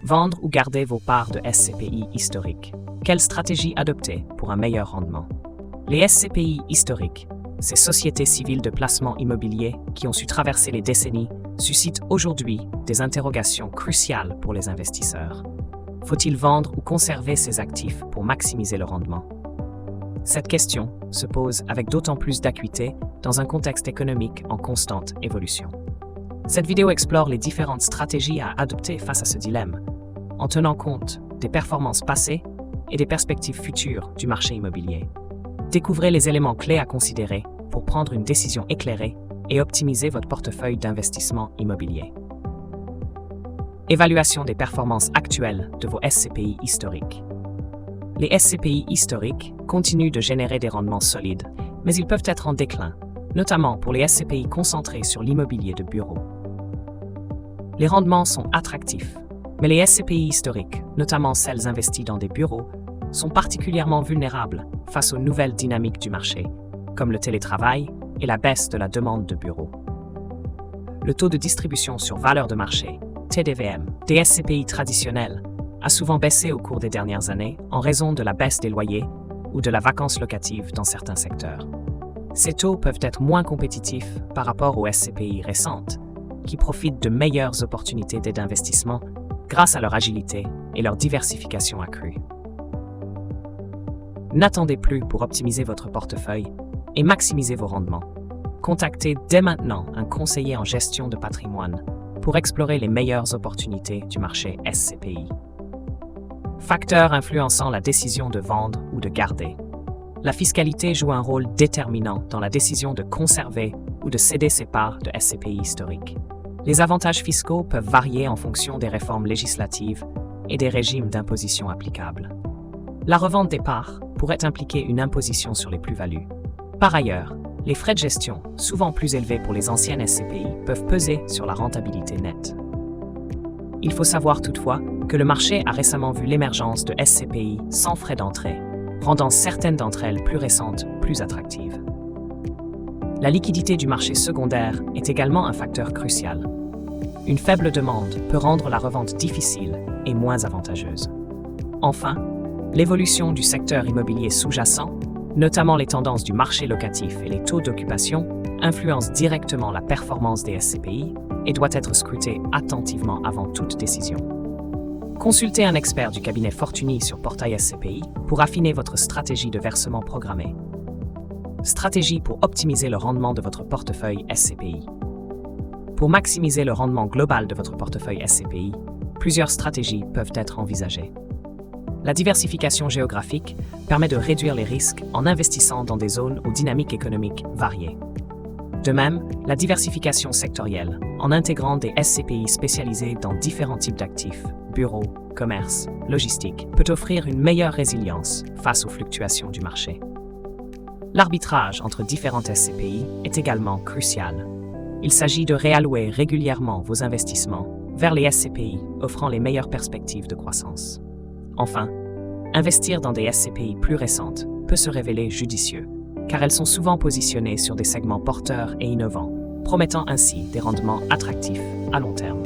Vendre ou garder vos parts de SCPI historiques. Quelle stratégie adopter pour un meilleur rendement? Les SCPI historiques, ces sociétés civiles de placement immobilier qui ont su traverser les décennies, suscitent aujourd'hui des interrogations cruciales pour les investisseurs. Faut-il vendre ou conserver ces actifs pour maximiser le rendement? Cette question se pose avec d'autant plus d'acuité dans un contexte économique en constante évolution. Cette vidéo explore les différentes stratégies à adopter face à ce dilemme, en tenant compte des performances passées et des perspectives futures du marché immobilier. Découvrez les éléments clés à considérer pour prendre une décision éclairée et optimiser votre portefeuille d'investissement immobilier. Évaluation des performances actuelles de vos SCPI historiques. Les SCPI historiques continuent de générer des rendements solides, mais ils peuvent être en déclin, notamment pour les SCPI concentrés sur l'immobilier de bureau. Les rendements sont attractifs, mais les SCPI historiques, notamment celles investies dans des bureaux, sont particulièrement vulnérables face aux nouvelles dynamiques du marché, comme le télétravail et la baisse de la demande de bureaux. Le taux de distribution sur valeur de marché, TDVM, des SCPI traditionnels, a souvent baissé au cours des dernières années en raison de la baisse des loyers ou de la vacance locative dans certains secteurs. Ces taux peuvent être moins compétitifs par rapport aux SCPI récentes, qui profitent de meilleures opportunités d'investissement grâce à leur agilité et leur diversification accrue. N'attendez plus pour optimiser votre portefeuille et maximiser vos rendements. Contactez dès maintenant un conseiller en gestion de patrimoine pour explorer les meilleures opportunités du marché SCPI. Facteurs influençant la décision de vendre ou de garder. La fiscalité joue un rôle déterminant dans la décision de conserver ou de céder ses parts de SCPI historiques. Les avantages fiscaux peuvent varier en fonction des réformes législatives et des régimes d'imposition applicables. La revente des parts pourrait impliquer une imposition sur les plus-values. Par ailleurs, les frais de gestion, souvent plus élevés pour les anciennes SCPI, peuvent peser sur la rentabilité nette. Il faut savoir toutefois que le marché a récemment vu l'émergence de SCPI sans frais d'entrée, rendant certaines d'entre elles plus récentes plus attractives. La liquidité du marché secondaire est également un facteur crucial. Une faible demande peut rendre la revente difficile et moins avantageuse. Enfin, l'évolution du secteur immobilier sous-jacent, notamment les tendances du marché locatif et les taux d'occupation, influencent directement la performance des SCPI et doit être scrutée attentivement avant toute décision. Consultez un expert du cabinet Fortuny sur Portail SCPI pour affiner votre stratégie de versement programmé. Stratégie pour optimiser le rendement de votre portefeuille SCPI. Pour maximiser le rendement global de votre portefeuille SCPI, plusieurs stratégies peuvent être envisagées. La diversification géographique permet de réduire les risques en investissant dans des zones aux dynamiques économiques variées. De même, la diversification sectorielle, en intégrant des SCPI spécialisés dans différents types d'actifs, bureaux, commerce, logistique, peut offrir une meilleure résilience face aux fluctuations du marché. L'arbitrage entre différentes SCPI est également crucial. Il s'agit de réallouer régulièrement vos investissements vers les SCPI offrant les meilleures perspectives de croissance. Enfin, investir dans des SCPI plus récentes peut se révéler judicieux, car elles sont souvent positionnées sur des segments porteurs et innovants, promettant ainsi des rendements attractifs à long terme.